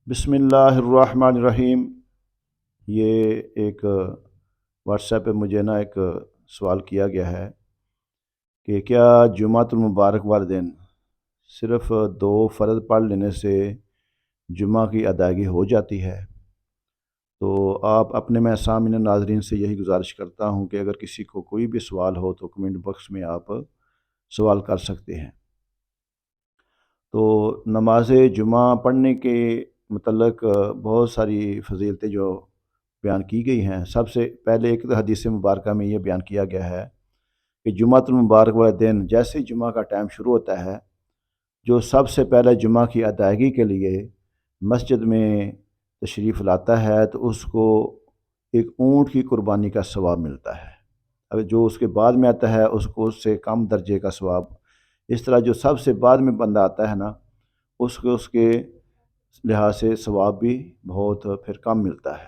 بسم اللہ الرحمن الرحیم۔ یہ ایک واٹس ایپ پہ مجھے ایک سوال کیا گیا ہے کہ کیا جمعۃ المبارک والے دن صرف 2 فرض پڑھ لینے سے جمعہ کی ادائیگی ہو جاتی ہے؟ تو آپ اپنے میں سامعین ناظرین سے یہی گزارش کرتا ہوں کہ اگر کسی کو کوئی بھی سوال ہو تو کمنٹ باکس میں آپ سوال کر سکتے ہیں۔ تو نماز جمعہ پڑھنے کے متعلق بہت ساری فضیلتیں جو بیان کی گئی ہیں۔ سب سے پہلے ایک حدیث مبارکہ میں یہ بیان کیا گیا ہے کہ جمعۃ المبارک والے دن جیسے جمعہ کا ٹائم شروع ہوتا ہے، جو سب سے پہلے جمعہ کی ادائیگی کے لیے مسجد میں تشریف لاتا ہے تو اس کو ایک اونٹ کی قربانی کا ثواب ملتا ہے۔ اگر جو اس کے بعد میں آتا ہے اس کو اس سے کم درجے کا ثواب۔ اس طرح جو سب سے بعد میں بندہ آتا ہے نا، اس کے لحاظ سے ثواب بھی بہت پھر کم ملتا ہے۔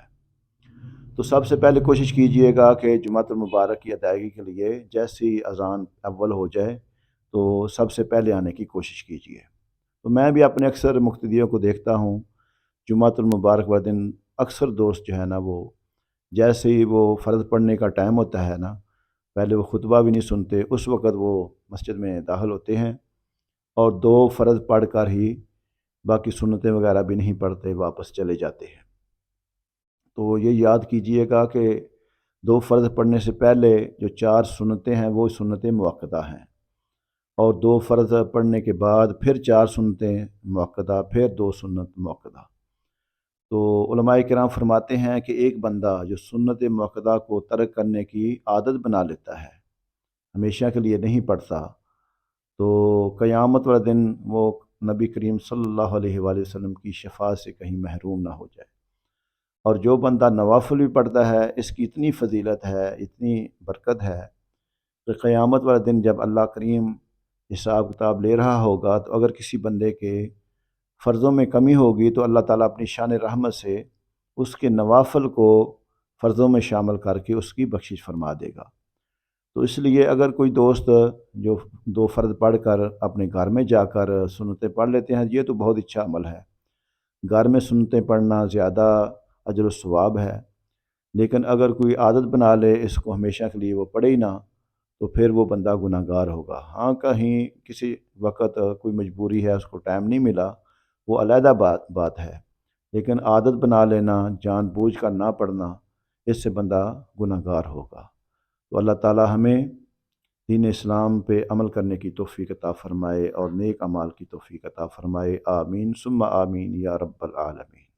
تو سب سے پہلے کوشش کیجئے گا کہ جمعۃ المبارک کی ادائیگی کے لیے جیسی اذان اول ہو جائے تو سب سے پہلے آنے کی کوشش کیجئے۔ تو میں بھی اپنے اکثر مقتدیوں کو دیکھتا ہوں، جمعۃ المبارک والے دن اکثر دوست جو ہے نا، وہ جیسے ہی وہ فرض پڑھنے کا ٹائم ہوتا ہے نا، پہلے وہ خطبہ بھی نہیں سنتے، اس وقت وہ مسجد میں داخل ہوتے ہیں اور 2 فرض پڑھ کر ہی باقی سنتیں وغیرہ بھی نہیں پڑھتے، واپس چلے جاتے ہیں۔ تو یہ یاد کیجئے گا کہ 2 فرض پڑھنے سے پہلے جو 4 سنتیں ہیں وہ سنتیں مؤکدہ ہیں، اور 2 فرض پڑھنے کے بعد پھر 4 سنتیں مؤکدہ، پھر 2 سنت مؤکدہ۔ تو علماء کرام فرماتے ہیں کہ ایک بندہ جو سنت مؤکدہ کو ترک کرنے کی عادت بنا لیتا ہے، ہمیشہ کے لیے نہیں پڑھتا، تو قیامت والے دن وہ نبی کریم صلی اللہ علیہ وآلہ وسلم کی شفاعت سے کہیں محروم نہ ہو جائے۔ اور جو بندہ نوافل بھی پڑھتا ہے، اس کی اتنی فضیلت ہے، اتنی برکت ہے کہ قیامت والے دن جب اللہ کریم حساب کتاب لے رہا ہوگا تو اگر کسی بندے کے فرضوں میں کمی ہوگی تو اللہ تعالیٰ اپنی شان رحمت سے اس کے نوافل کو فرضوں میں شامل کر کے اس کی بخشش فرما دے گا۔ تو اس لیے اگر کوئی دوست جو 2 فرض پڑھ کر اپنے گھر میں جا کر سنتیں پڑھ لیتے ہیں، یہ تو بہت اچھا عمل ہے، گھر میں سنتیں پڑھنا زیادہ اجر و ثواب ہے۔ لیکن اگر کوئی عادت بنا لے اس کو ہمیشہ کے لیے وہ پڑھے ہی نہ، تو پھر وہ بندہ گناہ گار ہوگا۔ ہاں، کہیں کسی وقت کوئی مجبوری ہے، اس کو ٹائم نہیں ملا، وہ علیحدہ بات ہے، لیکن عادت بنا لینا، جان بوجھ کر نہ پڑھنا، اس سے بندہ گناہ گار ہوگا۔ تو اللہ تعالیٰ ہمیں دین اسلام پہ عمل کرنے کی توفیق عطا فرمائے اور نیک اعمال کی توفیق عطا فرمائے۔ آمین ثم آمین یا رب العالمین۔